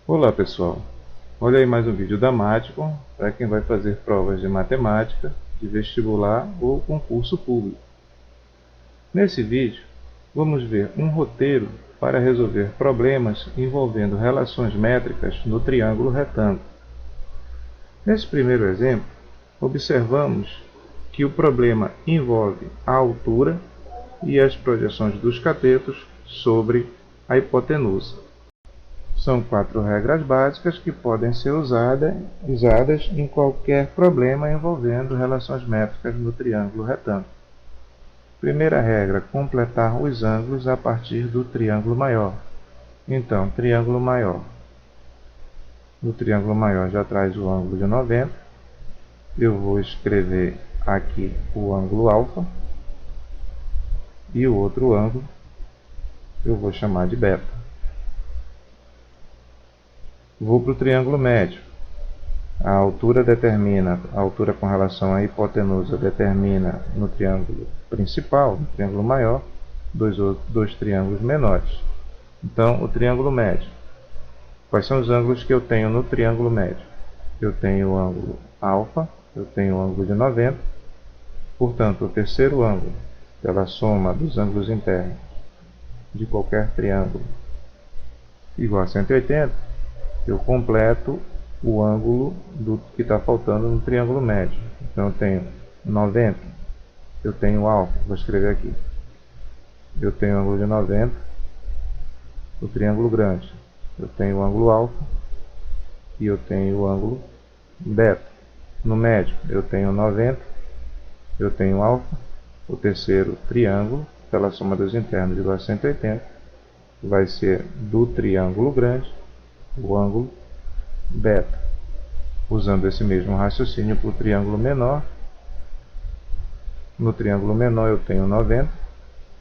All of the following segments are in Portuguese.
Olá pessoal, olha aí mais um vídeo da Mático para quem vai fazer provas de matemática, de vestibular ou concurso público. Nesse vídeo vamos ver um roteiro para resolver problemas envolvendo relações métricas no triângulo retângulo. Nesse primeiro exemplo, observamos que o problema envolve a altura e as projeções dos catetos sobre a hipotenusa. São 4 regras básicas que podem ser usadas em qualquer problema envolvendo relações métricas no triângulo retângulo. Primeira regra, completar os ângulos a partir do triângulo maior. Então, triângulo maior. No triângulo maior já traz o ângulo de 90. Eu vou escrever aqui o ângulo alfa. E o outro ângulo eu vou chamar de beta. Vou para o triângulo médio. A altura com relação à hipotenusa determina no triângulo principal, no triângulo maior, dois triângulos menores. Então, o triângulo médio. Quais são os ângulos que eu tenho no triângulo médio? Eu tenho o ângulo alfa, eu tenho o ângulo de 90. Portanto, o terceiro ângulo, pela soma dos ângulos internos de qualquer triângulo igual a 180, eu completo o ângulo que está faltando no triângulo médio. Então eu tenho 90, eu tenho alfa, vou escrever aqui. Eu tenho o ângulo de 90, o triângulo grande. Eu tenho o ângulo alfa e eu tenho o ângulo beta. No médio eu tenho 90, eu tenho alfa, o terceiro triângulo, pela soma dos internos igual a 180, vai ser do triângulo grande, o ângulo beta. Usando esse mesmo raciocínio para o triângulo menor, no triângulo menor eu tenho 90,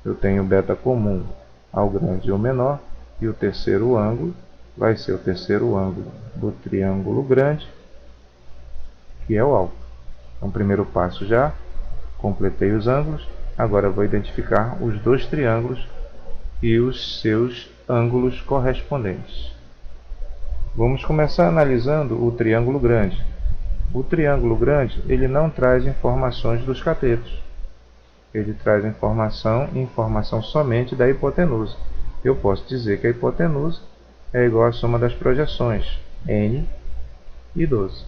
eu tenho beta comum ao grande e ao menor, e o terceiro ângulo vai ser o terceiro ângulo do triângulo grande, que é o alfa. Então, primeiro passo já, completei os ângulos, agora eu vou identificar os dois triângulos e os seus ângulos correspondentes. Vamos começar analisando o triângulo grande. O triângulo grande ele não traz informações dos catetos. Ele traz informação somente da hipotenusa. Eu posso dizer que a hipotenusa é igual à soma das projeções, n e 12.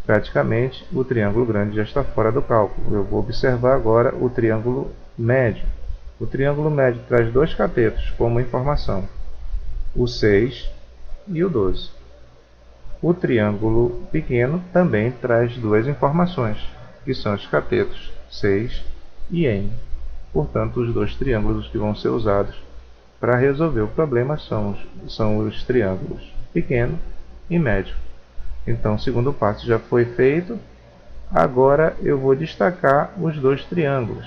Praticamente, o triângulo grande já está fora do cálculo. Eu vou observar agora o triângulo médio. O triângulo médio traz dois catetos como informação, o 6 e o 12. O triângulo pequeno também traz duas informações, que são os catetos 6 e n. Portanto, os dois triângulos que vão ser usados para resolver o problema são os triângulos pequeno e médio. Então, o segundo passo já foi feito. Agora eu vou destacar os dois triângulos.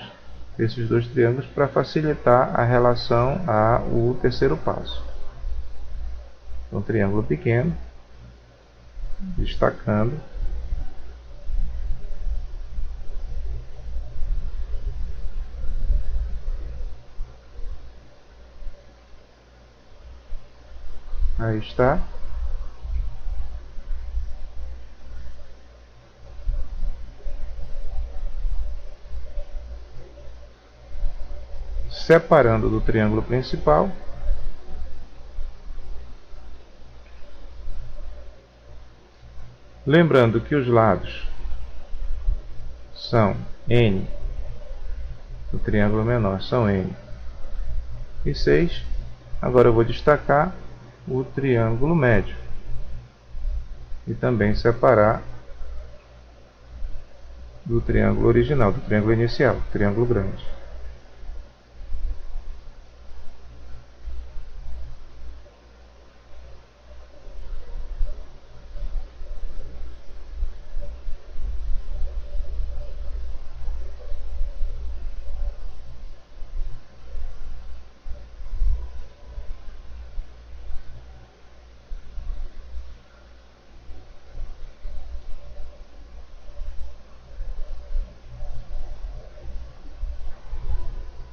Esses dois triângulos para facilitar a relação ao terceiro passo. Um triângulo pequeno, destacando. Aí está. Separando do triângulo principal. Lembrando que os lados são n, o triângulo menor são n e 6. Agora eu vou destacar o triângulo médio e também separar do triângulo original, do triângulo inicial, triângulo grande.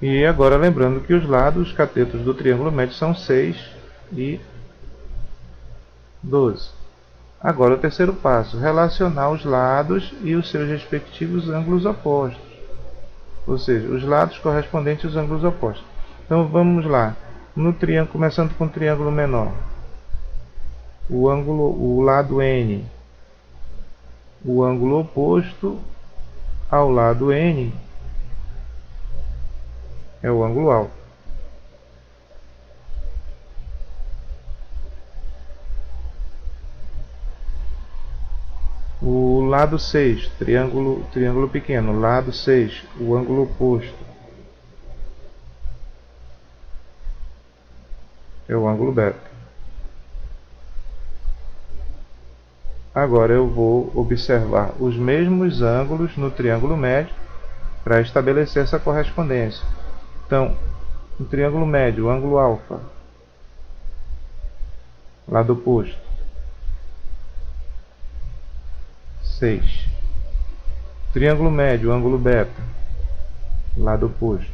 E agora lembrando que os lados, os catetos do triângulo médio são 6 e 12. Agora o terceiro passo, relacionar os lados e os seus respectivos ângulos opostos. Ou seja, os lados correspondentes aos ângulos opostos. Então vamos lá. No triângulo, começando com o triângulo menor. O lado N, o ângulo oposto ao lado N é o ângulo alto. O lado 6, triângulo pequeno, lado 6, o ângulo oposto é o ângulo beta. Agora eu vou observar os mesmos ângulos no triângulo médio para estabelecer essa correspondência. Então, no triângulo médio, o ângulo alfa, lado oposto, 6. Triângulo médio, ângulo beta, lado oposto,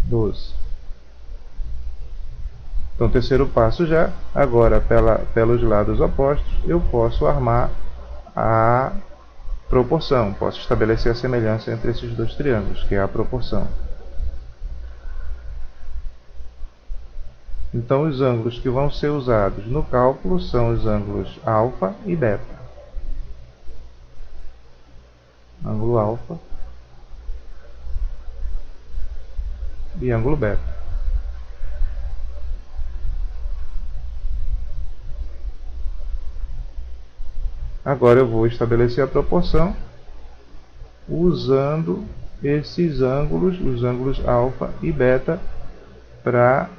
12. Então, terceiro passo já. Agora, pelos lados opostos, eu posso armar a proporção. Posso estabelecer a semelhança entre esses dois triângulos, que é a proporção. Então, os ângulos que vão ser usados no cálculo são os ângulos alfa e beta. Ângulo alfa e ângulo beta. Agora eu vou estabelecer a proporção usando esses ângulos, os ângulos alfa e beta, para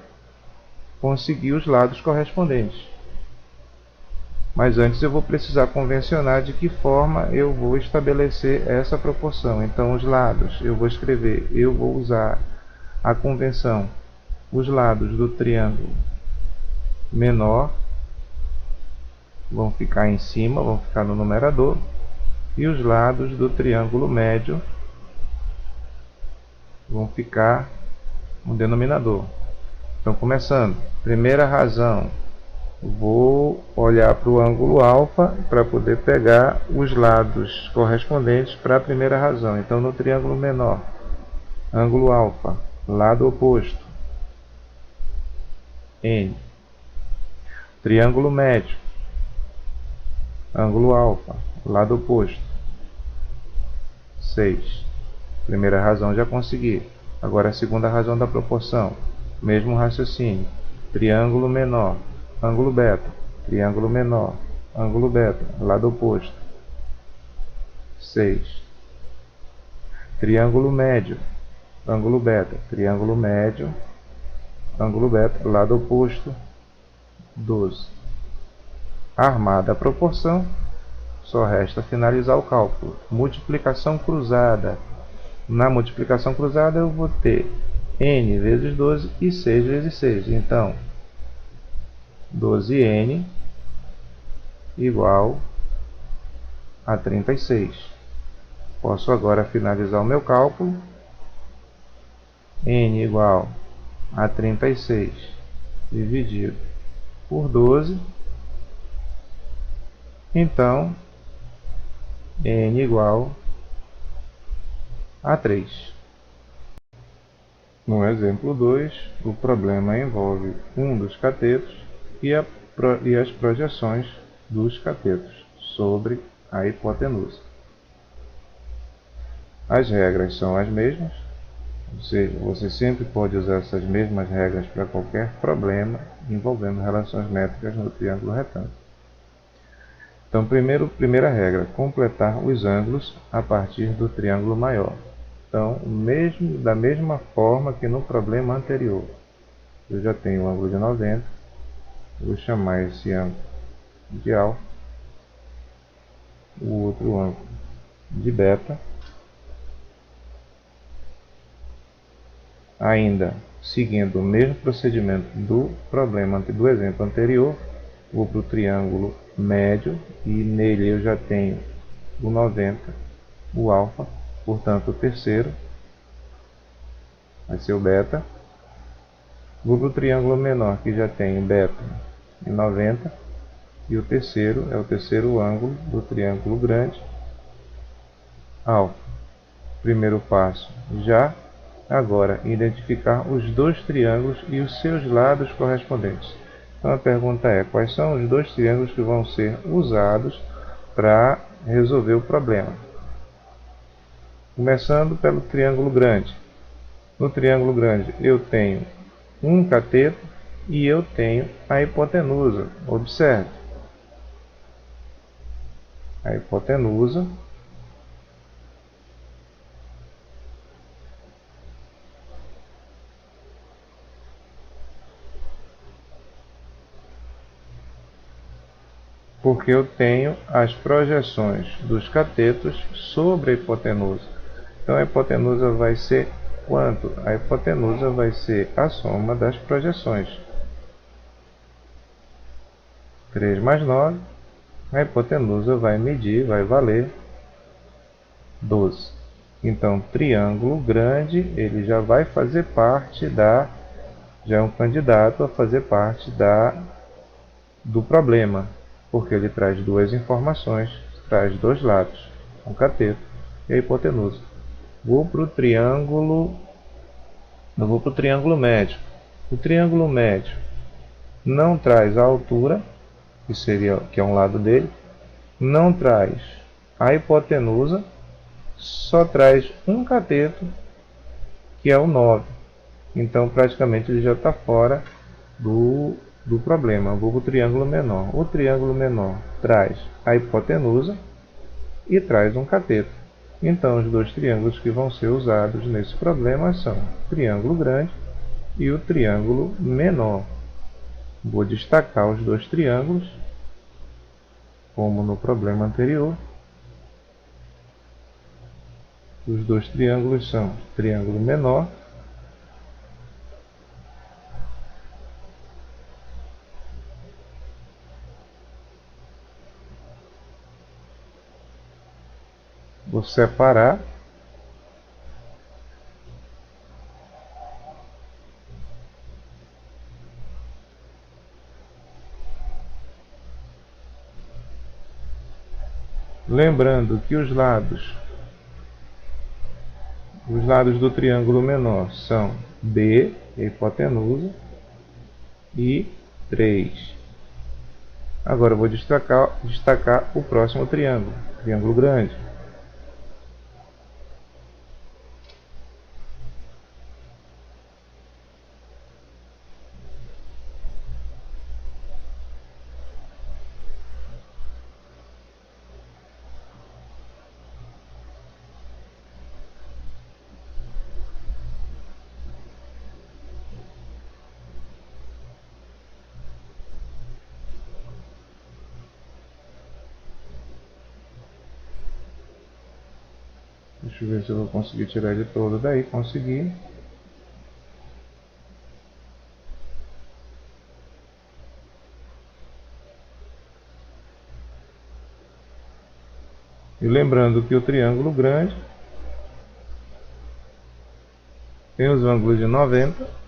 conseguir os lados correspondentes. Mas antes eu vou precisar convencionar de que forma eu vou estabelecer essa proporção. Então os lados, eu vou usar a convenção, os lados do triângulo menor vão ficar em cima, vão ficar no numerador, e os lados do triângulo médio vão ficar no denominador. Então, começando, primeira razão, vou olhar para o ângulo alfa para poder pegar os lados correspondentes para a primeira razão. Então, no triângulo menor, ângulo alfa, lado oposto, N. Triângulo médio, ângulo alfa, lado oposto, 6. Primeira razão já consegui. Agora a segunda razão da proporção. Mesmo raciocínio. Triângulo menor, ângulo beta. Triângulo menor, ângulo beta, lado oposto, 6. Triângulo médio, ângulo beta. Triângulo médio, ângulo beta, lado oposto, 12. Armada a proporção, só resta finalizar o cálculo. Multiplicação cruzada. Na multiplicação cruzada eu vou ter n vezes 12 e 6 vezes 6. Então, 12n igual a 36. Posso agora finalizar o meu cálculo. N igual a 36 dividido por 12. Então, n igual a 3. No exemplo 2, o problema envolve um dos catetos e as projeções dos catetos sobre a hipotenusa. As regras são as mesmas, ou seja, você sempre pode usar essas mesmas regras para qualquer problema envolvendo relações métricas no triângulo retângulo. Então, primeira regra, completar os ângulos a partir do triângulo maior. Então, da mesma forma que no problema anterior, eu já tenho o ângulo de 90, vou chamar esse ângulo de alfa, o outro ângulo de beta. Ainda seguindo o mesmo procedimento do exemplo anterior, vou para o triângulo médio e nele eu já tenho o 90, o alfa, portanto o terceiro vai ser o beta. Vou para o triângulo menor, que já tem beta e 90. E o terceiro é o terceiro ângulo do triângulo grande, alfa. Primeiro passo já. Agora, identificar os dois triângulos e os seus lados correspondentes. Então a pergunta é, quais são os dois triângulos que vão ser usados para resolver o problema? Começando pelo triângulo grande. No triângulo grande eu tenho um cateto e eu tenho a hipotenusa. Observe. A hipotenusa porque eu tenho as projeções dos catetos sobre a hipotenusa. Então a hipotenusa vai ser quanto? A hipotenusa vai ser a soma das projeções. 3 mais 9, a hipotenusa vai medir, vai valer 12. Então, triângulo grande, ele já vai fazer parte já é um candidato a fazer parte do problema, porque ele traz duas informações, traz dois lados, um cateto e a hipotenusa. Vou para o triângulo médio. O triângulo médio não traz a altura, que é um lado dele, não traz a hipotenusa, só traz um cateto, que é o 9. Então praticamente ele já está fora do problema. Vou para o triângulo menor. O triângulo menor traz a hipotenusa e traz um cateto. Então os dois triângulos que vão ser usados nesse problema são o triângulo grande e o triângulo menor. Vou destacar os dois triângulos, como no problema anterior. Os dois triângulos são triângulo menor vou separar lembrando que os lados do triângulo menor são B, a hipotenusa, e 3. Agora eu vou destacar o próximo triângulo, triângulo grande. Deixa eu ver se eu vou conseguir tirar ele todo daí. Consegui. E lembrando que o triângulo grande tem os ângulos de 90,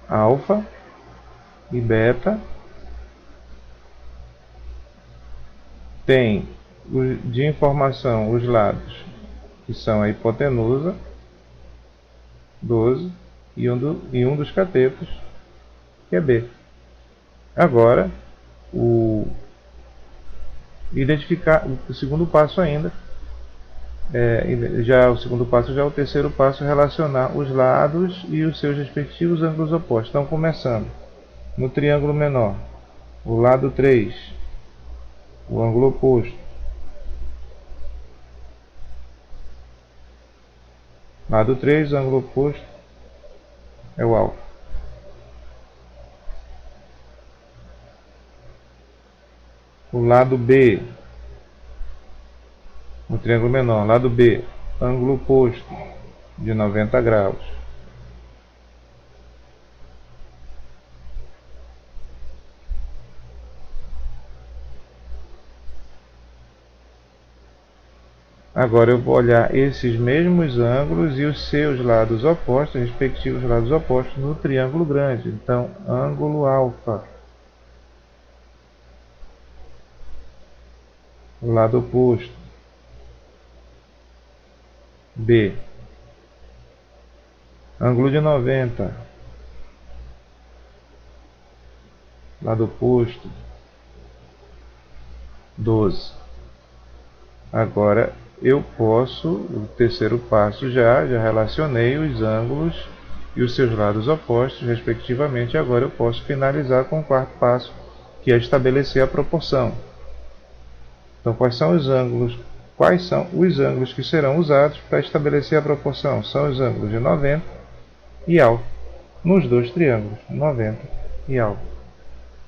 alfa e beta. Tem de informação os lados, que são a hipotenusa, 12, e um dos catetos, que é B. Agora, identificar o segundo passo ainda. O segundo passo já é o terceiro passo, relacionar os lados e os seus respectivos ângulos opostos. Então, começando no triângulo menor, o lado 3, o ângulo oposto. Lado 3, o ângulo oposto é o alfa. O lado B, no triângulo menor, lado B, ângulo oposto de 90 graus. Agora eu vou olhar esses mesmos ângulos e os seus lados opostos, respectivos lados opostos, no triângulo grande. Então, ângulo alfa, lado oposto, B. Ângulo de 90, lado oposto, 12. Agora eu posso, o terceiro passo já relacionei os ângulos e os seus lados opostos, respectivamente. Agora eu posso finalizar com o quarto passo, que é estabelecer a proporção. Então, quais são os ângulos? Quais são os ângulos que serão usados para estabelecer a proporção? São os ângulos de 90 e alfa, nos dois triângulos, 90 e alfa.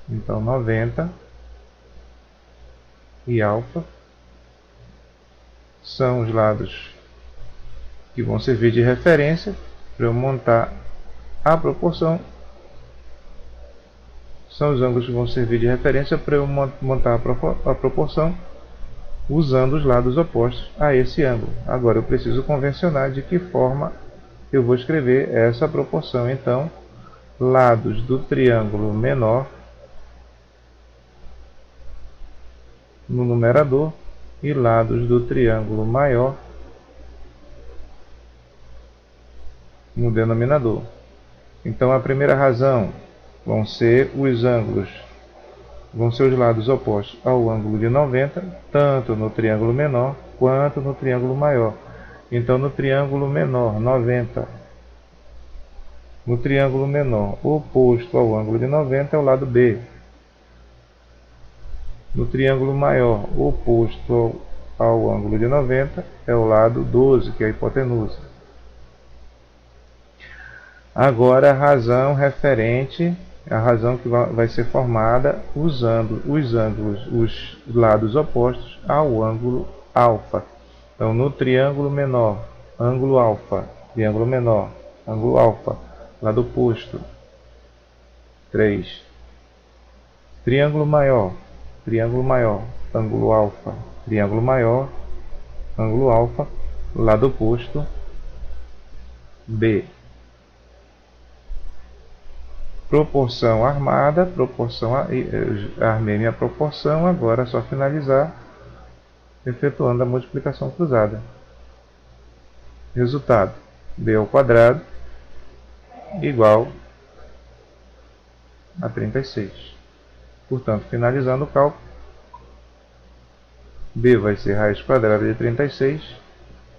Então, 90 e alfa são os lados que vão servir de referência para eu montar a proporção. São os ângulos que vão servir de referência para eu montar a proporção usando os lados opostos a esse ângulo. Agora eu preciso convencionar de que forma eu vou escrever essa proporção. Então, lados do triângulo menor no numerador e lados do triângulo maior no denominador. Então, a primeira razão vão ser os ângulos, vão ser os lados opostos ao ângulo de 90, tanto no triângulo menor quanto no triângulo maior. Então, no triângulo menor, 90. No triângulo menor, oposto ao ângulo de 90 é o lado B. No triângulo maior, oposto ao ângulo de 90, é o lado 12, que é a hipotenusa. Agora, a razão referente, a razão que vai ser formada usando os ângulos, os lados opostos ao ângulo alfa. Então, no triângulo menor, ângulo alfa, triângulo menor, ângulo alfa, lado oposto, 3. Triângulo maior, ângulo alfa, triângulo maior, ângulo alfa, lado oposto, B. Proporção armada, armei minha proporção, agora é só finalizar efetuando a multiplicação cruzada. Resultado, B ao quadrado igual a 36. Portanto, finalizando o cálculo, B vai ser raiz quadrada de 36,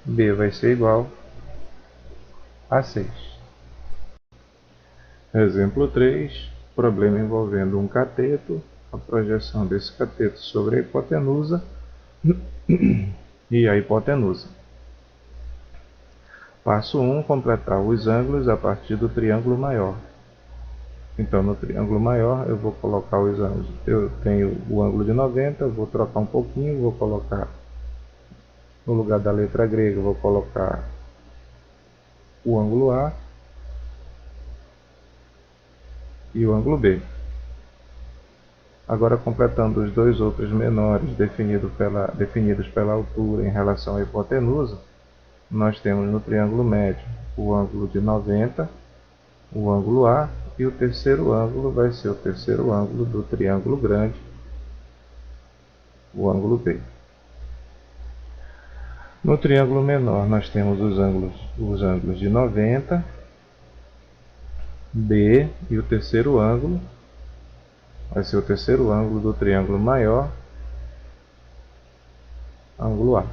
B vai ser igual a 6. Exemplo 3, problema envolvendo um cateto, a projeção desse cateto sobre a hipotenusa e a hipotenusa. Passo 1, completar os ângulos a partir do triângulo maior. Então, no triângulo maior, eu vou colocar os ângulos. Eu tenho o ângulo de 90, vou trocar um pouquinho, vou colocar, no lugar da letra grega, vou colocar o ângulo A e o ângulo B. Agora, completando os dois outros menores definidos pela altura em relação à hipotenusa, nós temos no triângulo médio o ângulo de 90, o ângulo A, e o terceiro ângulo vai ser o terceiro ângulo do triângulo grande, o ângulo B. No triângulo menor nós temos os ângulos de 90, B, e o terceiro ângulo vai ser o terceiro ângulo do triângulo maior, ângulo A.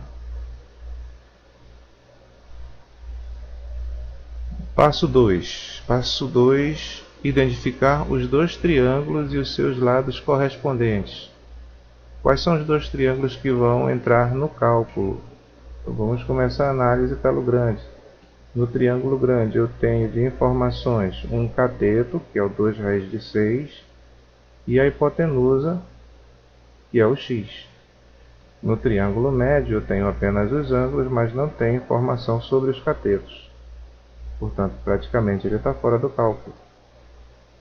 Passo 2. Passo 2, identificar os dois triângulos e os seus lados correspondentes. Quais são os dois triângulos que vão entrar no cálculo? Então, vamos começar a análise pelo grande. No triângulo grande eu tenho de informações um cateto, que é o 2 raiz de 6, e a hipotenusa, que é o x. No triângulo médio eu tenho apenas os ângulos, mas não tenho informação sobre os catetos. Portanto, praticamente ele está fora do cálculo.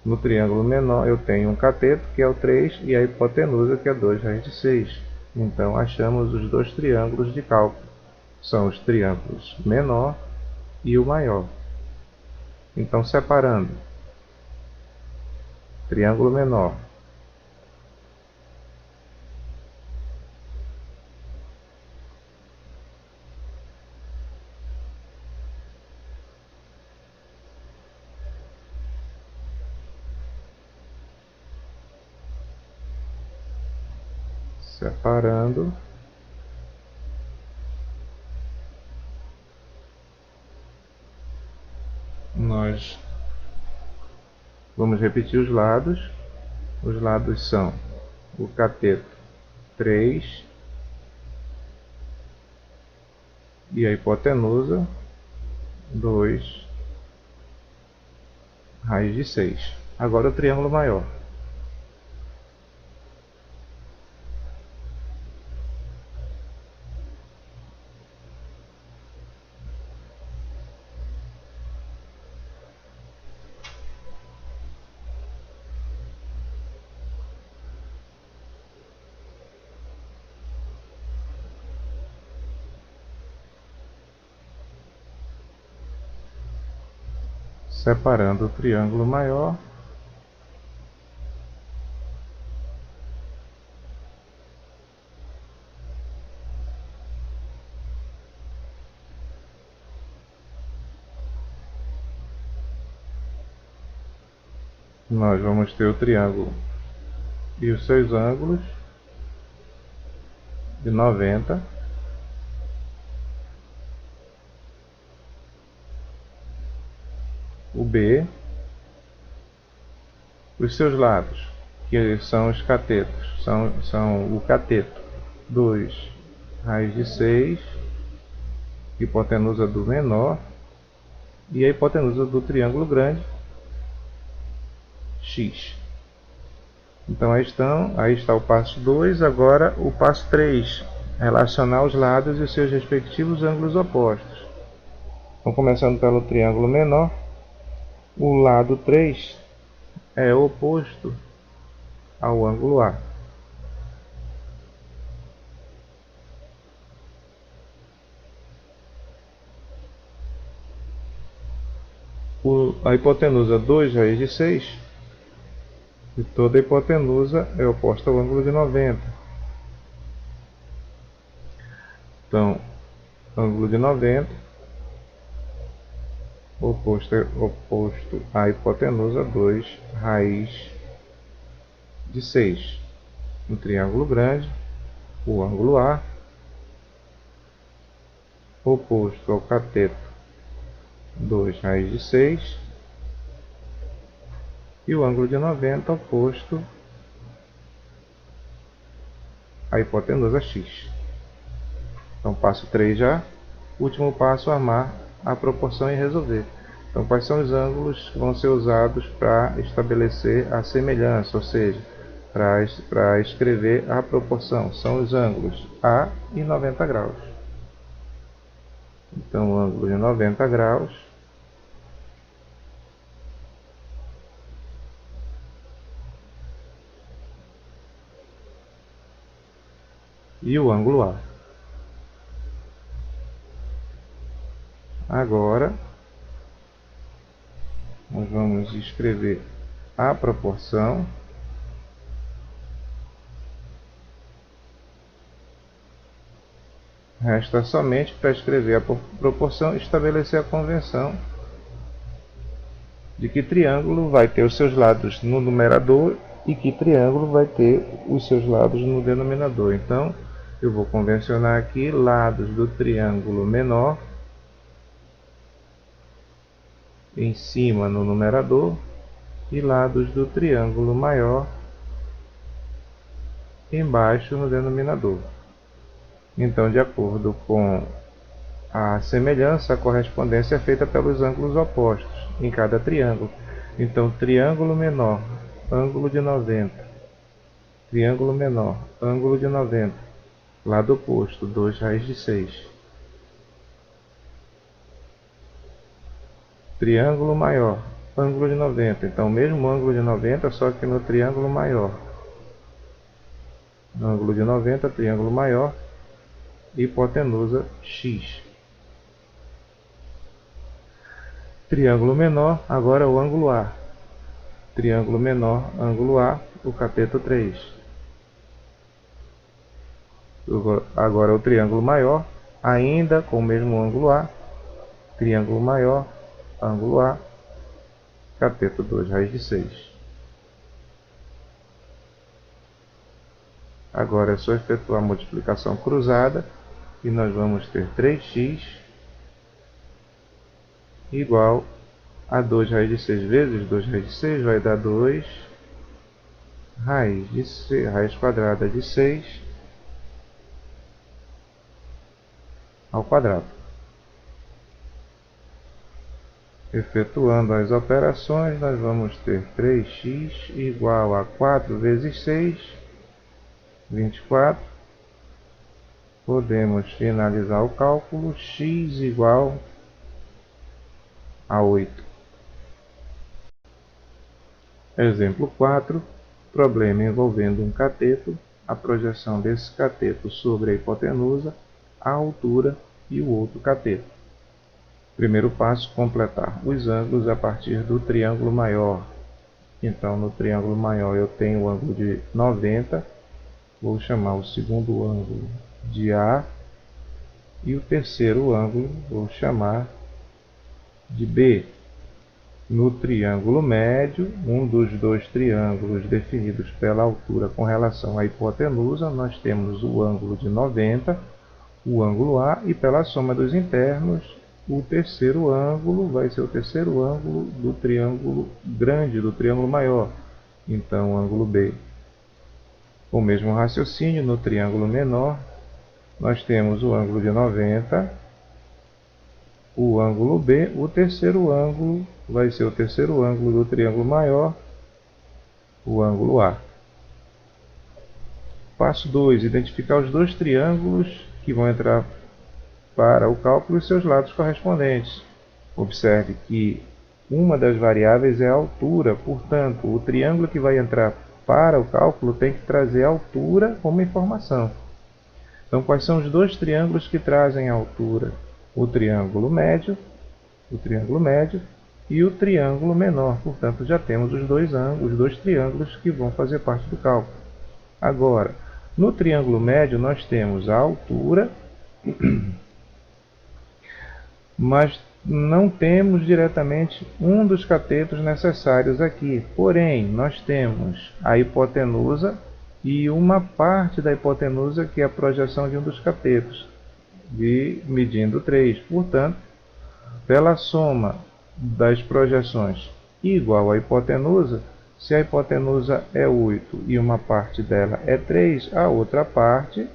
No triângulo menor eu tenho um cateto, que é o 3, e a hipotenusa, que é 2 raiz de 6. Então achamos os dois triângulos de cálculo. são os triângulos menor e o maior. Então, separando triângulo menor separando nós vamos repetir os lados. Os lados são o cateto 3 e a hipotenusa 2 raiz de 6. Agora o triângulo maior. Separando o triângulo maior, nós vamos ter o triângulo e os seus ângulos de 90, o B, os seus lados, que são os catetos, são o cateto 2 raiz de 6, hipotenusa do menor e a hipotenusa do triângulo grande, x. Então aí está o passo 2, agora o passo 3, relacionar os lados e os seus respectivos ângulos opostos. Então, começando pelo triângulo menor, o lado 3 é oposto ao ângulo A. A hipotenusa 2 raiz de 6, e toda hipotenusa é oposta ao ângulo de 90. Então, ângulo de 90, oposto à hipotenusa 2 raiz de 6. No triângulo grande, o ângulo A, oposto ao cateto 2 raiz de 6, e o ângulo de 90 oposto à hipotenusa x. Então, passo 3 já. Último passo, armar a proporção e resolver. Então, quais são os ângulos que vão ser usados para estabelecer a semelhança, ou seja, para escrever a proporção? São os ângulos A e 90 graus. Então, o ângulo de 90 graus e o ângulo A. Agora, nós vamos escrever a proporção. Resta somente, para escrever a proporção, estabelecer a convenção de que triângulo vai ter os seus lados no numerador e que triângulo vai ter os seus lados no denominador. Então, eu vou convencionar aqui lados do triângulo menor em cima no numerador e lados do triângulo maior embaixo no denominador. Então, de acordo com a semelhança, a correspondência é feita pelos ângulos opostos em cada triângulo. Então, triângulo menor, ângulo de 90. Triângulo menor, ângulo de 90. Lado oposto, 2 raiz de 6. Triângulo maior, ângulo de 90. Então, o mesmo ângulo de 90, só que no triângulo maior. Ângulo de 90, triângulo maior. hipotenusa X. Triângulo menor, agora o ângulo A. Triângulo menor, ângulo A, o cateto 3. Agora o triângulo maior, ainda com o mesmo ângulo A. Triângulo maior, ângulo A, cateto 2, raiz de 6. Agora é só efetuar a multiplicação cruzada e nós vamos ter 3x igual a 2 raiz de 6 vezes 2 raiz de 6 vai dar 2 raiz quadrada de 6 ao quadrado. Efetuando as operações, nós vamos ter 3x igual a 4 vezes 6, 24. Podemos finalizar o cálculo, x igual a 8. Exemplo 4, problema envolvendo um cateto, a projeção desse cateto sobre a hipotenusa, a altura e o outro cateto. Primeiro passo, completar os ângulos a partir do triângulo maior. Então, no triângulo maior eu tenho o ângulo de 90, vou chamar o segundo ângulo de A, e o terceiro ângulo vou chamar de B. No triângulo médio, um dos dois triângulos definidos pela altura com relação à hipotenusa, nós temos o ângulo de 90, o ângulo A, e pela soma dos internos, o terceiro ângulo vai ser o terceiro ângulo do triângulo grande, do triângulo maior, então o ângulo B. O mesmo raciocínio no triângulo menor, nós temos o ângulo de 90, o ângulo B, o terceiro ângulo vai ser o terceiro ângulo do triângulo maior, o ângulo A. Passo 2, identificar os dois triângulos que vão entrar para o cálculo e seus lados correspondentes. Observe que uma das variáveis é a altura, portanto, o triângulo que vai entrar para o cálculo tem que trazer a altura como informação. Então, quais são os dois triângulos que trazem a altura? O triângulo médio e o triângulo menor. Portanto, já temos os dois triângulos que vão fazer parte do cálculo. Agora, no triângulo médio, nós temos a altura, mas não temos diretamente um dos catetos necessários aqui. Porém, nós temos a hipotenusa e uma parte da hipotenusa que é a projeção de um dos catetos, medindo 3. Portanto, pela soma das projeções igual à hipotenusa, se a hipotenusa é 8 e uma parte dela é 3, a outra parte,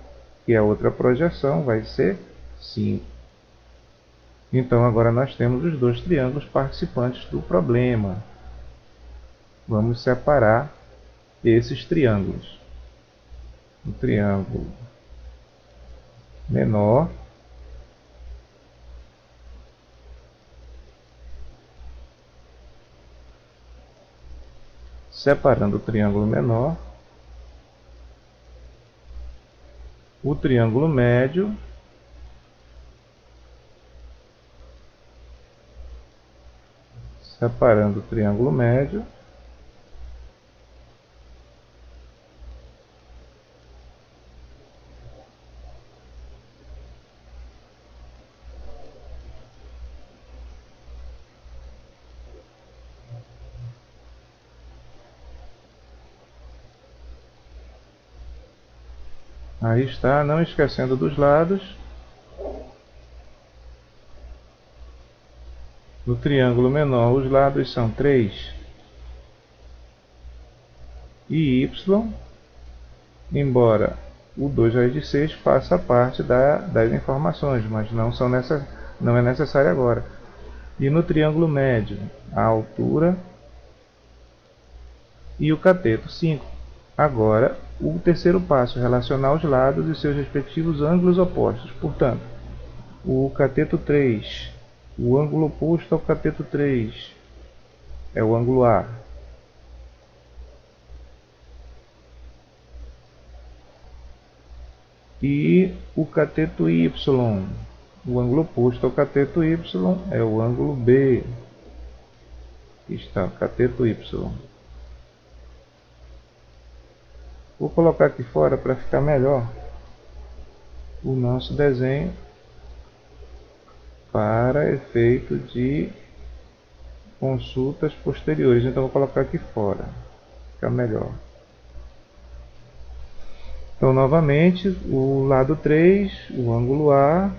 que é a outra projeção, vai ser 5. Então, agora nós temos os dois triângulos participantes do problema. Vamos separar esses triângulos. O triângulo menor, separando o triângulo menor, o triângulo médio, separando o triângulo médio, aí está, não esquecendo dos lados. No triângulo menor, os lados são 3 e y, embora o 2 raiz de 6 faça parte das informações, mas não é necessário agora. E no triângulo médio, a altura e o cateto 5. Agora, o terceiro passo, relacionar os lados e seus respectivos ângulos opostos. Portanto, o cateto 3, o ângulo oposto ao cateto 3 é o ângulo A. e o cateto Y. O ângulo oposto ao cateto Y é o ângulo B. Aqui está o cateto Y. Vou colocar aqui fora para ficar melhor o nosso desenho para efeito de consultas posteriores. Então vou colocar aqui fora, fica melhor. Então novamente o lado 3, o ângulo A,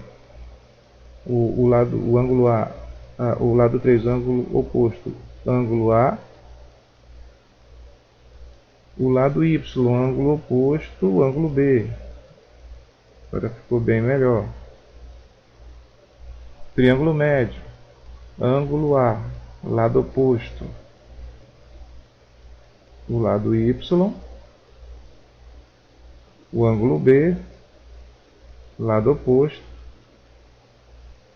o lado 3, o ângulo oposto, ângulo A, o lado Y, ângulo oposto, ângulo B. Agora ficou bem melhor. Triângulo médio, ângulo A, lado oposto, o lado Y, o ângulo B, lado oposto,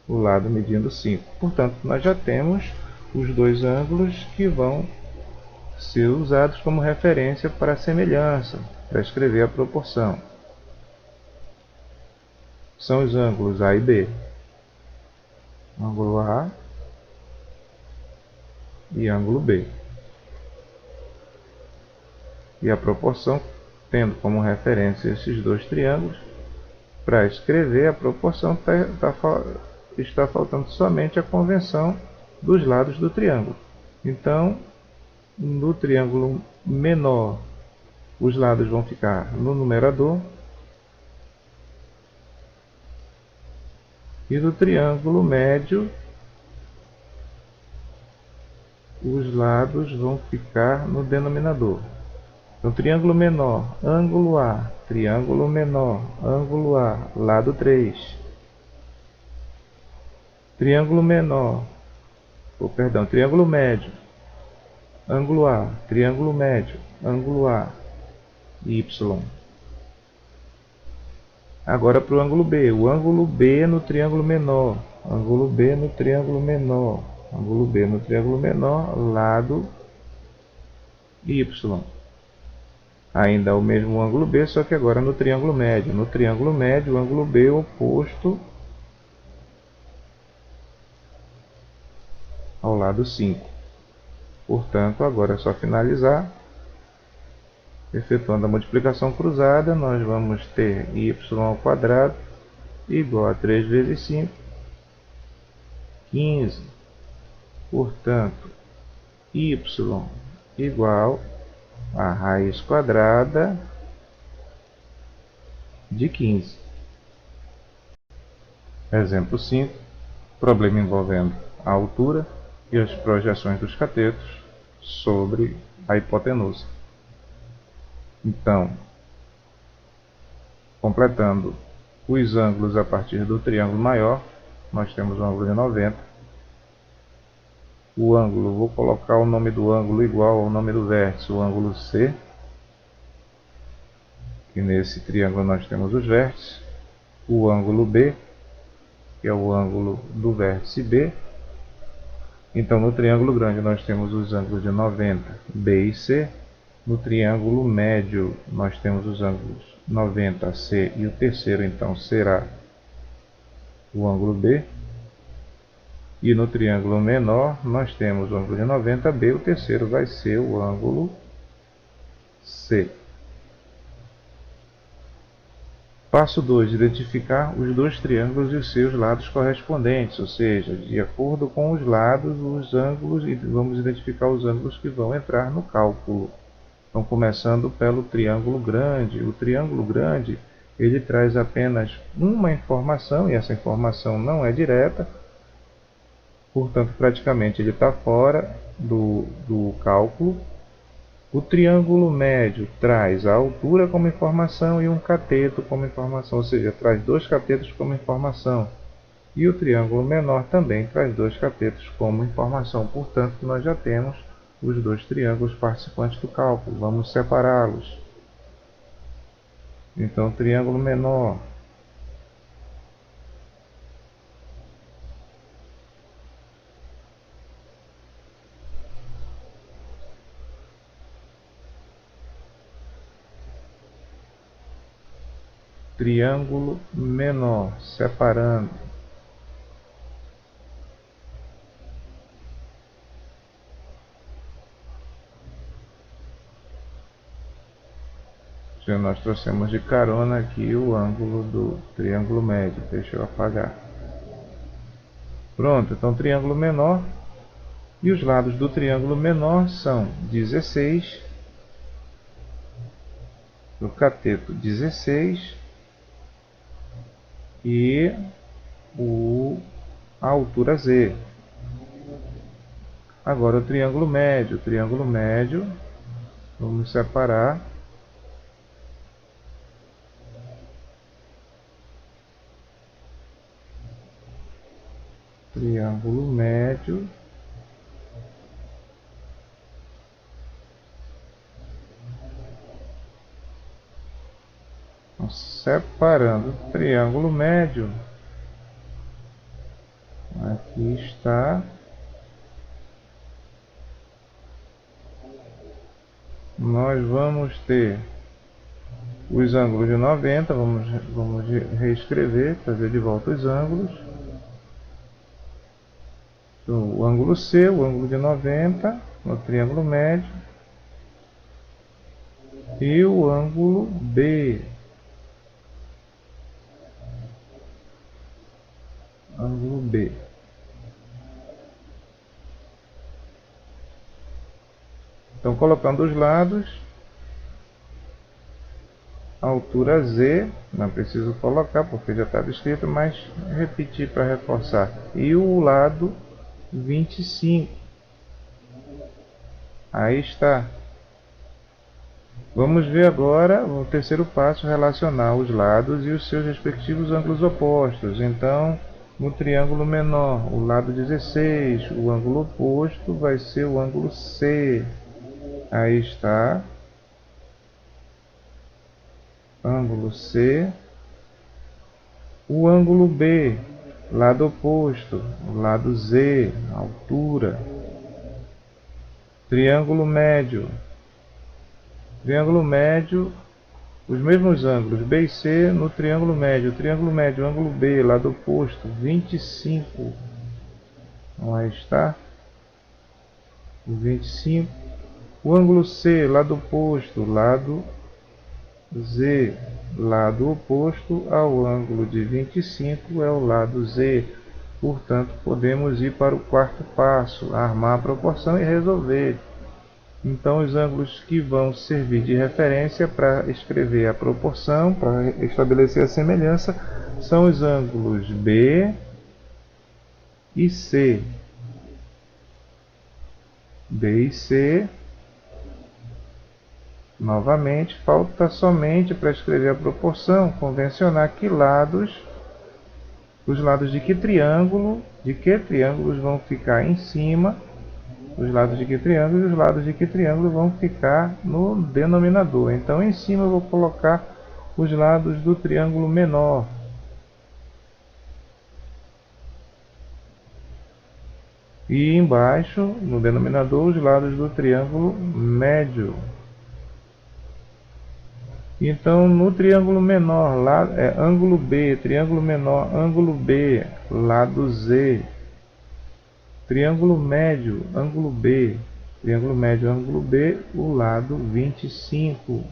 o lado medindo 5. Portanto, nós já temos os dois ângulos que vão ser usados como referência para a semelhança, para escrever a proporção. São os ângulos A e B. Ângulo A e ângulo B. E a proporção, tendo como referência esses dois triângulos, para escrever a proporção está faltando somente a convenção dos lados do triângulo. Então, no triângulo menor, os lados vão ficar no numerador, e no triângulo médio, os lados vão ficar no denominador. Então, triângulo menor, ângulo A, triângulo menor, ângulo A, lado 3. Triângulo menor, triângulo médio, ângulo A, triângulo médio, ângulo A, Y. Agora para o ângulo B, o ângulo B no triângulo menor, ângulo B no triângulo menor, ângulo B no triângulo menor, lado Y. Ainda o mesmo ângulo B, só que agora no triângulo médio. No triângulo médio, o ângulo B oposto ao lado 5. Portanto, agora é só finalizar. Efetuando a multiplicação cruzada, nós vamos ter y ao quadrado igual a 3 vezes 5, 15. Portanto, y igual a raiz quadrada de 15. Exemplo 5. Problema envolvendo a altura e as projeções dos catetos sobre a hipotenusa. Então, completando os ângulos a partir do triângulo maior, nós temos o ângulo de 90. O ângulo, vou colocar o nome do ângulo igual ao nome do vértice, o ângulo C. E nesse triângulo nós temos os vértices. O ângulo B, que é o ângulo do vértice B. Então, no triângulo grande nós temos os ângulos de 90, B e C. No triângulo médio nós temos os ângulos 90, C, e o terceiro então será o ângulo B. E no triângulo menor nós temos o ângulo de 90B, o terceiro vai ser o ângulo C. Passo 2. Identificar os dois triângulos e os seus lados correspondentes, ou seja, de acordo com os lados, os ângulos, e vamos identificar os ângulos que vão entrar no cálculo. Então, começando pelo triângulo grande. O triângulo grande, ele traz apenas uma informação, e essa informação não é direta, portanto, praticamente ele está fora do cálculo. O triângulo médio traz a altura como informação e um cateto como informação, ou seja, traz dois catetos como informação. E o triângulo menor também traz dois catetos como informação. Portanto, nós já temos os dois triângulos participantes do cálculo. Vamos separá-los. Então, triângulo menor. triângulo menor, separando. Já nós trouxemos de carona aqui o ângulo do triângulo médio. Deixa eu apagar. Pronto, então triângulo menor. E os lados do triângulo menor são 16, o cateto 16 e a altura Z. Agora o triângulo médio. Vamos separar. Triângulo médio. Separando o triângulo médio. Aqui está. Nós vamos ter os ângulos de 90. Vamos reescrever, fazer de volta os ângulos. Então, o ângulo C, o ângulo de 90 no triângulo médio. E o ângulo B. Ângulo B. Então, colocando os lados, a altura Z, não preciso colocar porque já estava escrito, mas repetir para reforçar. E o lado 25. Aí está. Vamos ver agora o terceiro passo, relacionar os lados e os seus respectivos ângulos opostos. Então, no triângulo menor, o lado 16, o ângulo oposto vai ser o ângulo C. Aí está. Ângulo C. O ângulo B, lado oposto, lado Z, altura. Triângulo médio. Triângulo médio, os mesmos ângulos, B e C no triângulo médio. Triângulo médio, ângulo B, lado oposto, 25. Então, aí está. 25. O ângulo C, lado oposto, lado Z, lado oposto ao ângulo de 25 é o lado Z. Portanto, podemos ir para o quarto passo, armar a proporção e resolver. Então, os ângulos que vão servir de referência para escrever a proporção, para estabelecer a semelhança, são os ângulos B e C. B e C. Novamente, falta somente para escrever a proporção, convencionar que lados, os lados de que triângulos vão ficar em cima, os lados de que triângulo e os lados de que triângulo vão ficar no denominador. Então, em cima eu vou colocar os lados do triângulo menor. E embaixo, no denominador, os lados do triângulo médio. Então, no triângulo menor, ângulo B, triângulo menor, ângulo B, lado Z. Triângulo médio, ângulo B. Triângulo médio, ângulo B, o lado 25.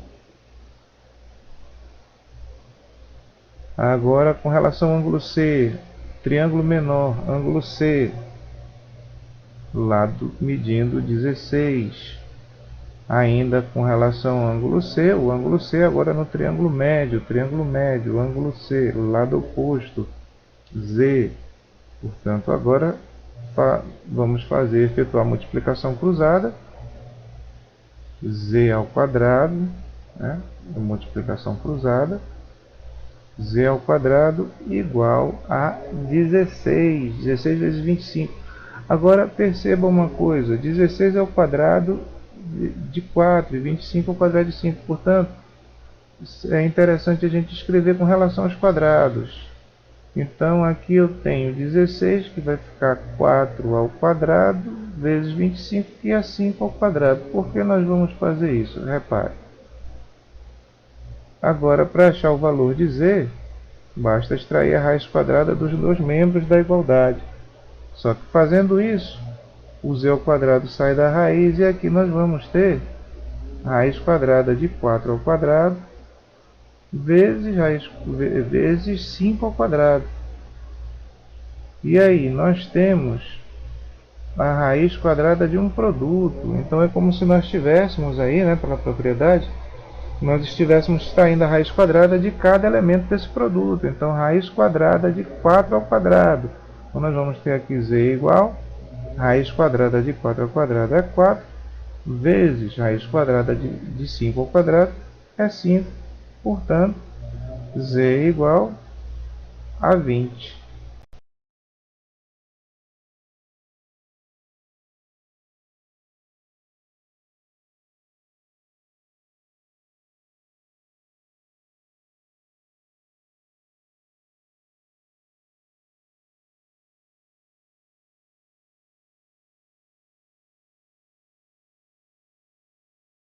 Agora, com relação ao ângulo C, triângulo menor, ângulo C, lado medindo 16. Ainda com relação ao ângulo C, o ângulo C agora no triângulo médio, ângulo C, lado oposto, Z. Portanto, agora vamos efetuar a multiplicação cruzada, Z ao quadrado, né? Multiplicação cruzada, Z ao quadrado igual a 16, 16 vezes 25. Agora perceba uma coisa, 16 ao quadrado de 4 e 25 ao quadrado de 5. Portanto, é interessante a gente escrever com relação aos quadrados. Então, aqui eu tenho 16, que vai ficar 4 ao quadrado, vezes 25, que é 5 ao quadrado. Por que nós vamos fazer isso? Repare. Agora, para achar o valor de z, basta extrair a raiz quadrada dos dois membros da igualdade. Só que fazendo isso, o z ao quadrado sai da raiz e aqui nós vamos ter raiz quadrada de 4 ao quadrado vezes 5 ao quadrado. E aí nós temos a raiz quadrada de um produto. Então é como se nós tivéssemos aí, pela propriedade, nós estivéssemos extraindo a raiz quadrada de cada elemento desse produto. Então raiz quadrada de 4 ao quadrado. Então nós vamos ter aqui z igual raiz quadrada de 4 ao quadrado é 4, vezes raiz quadrada de 5 ao quadrado é 5. Portanto, z igual a 20.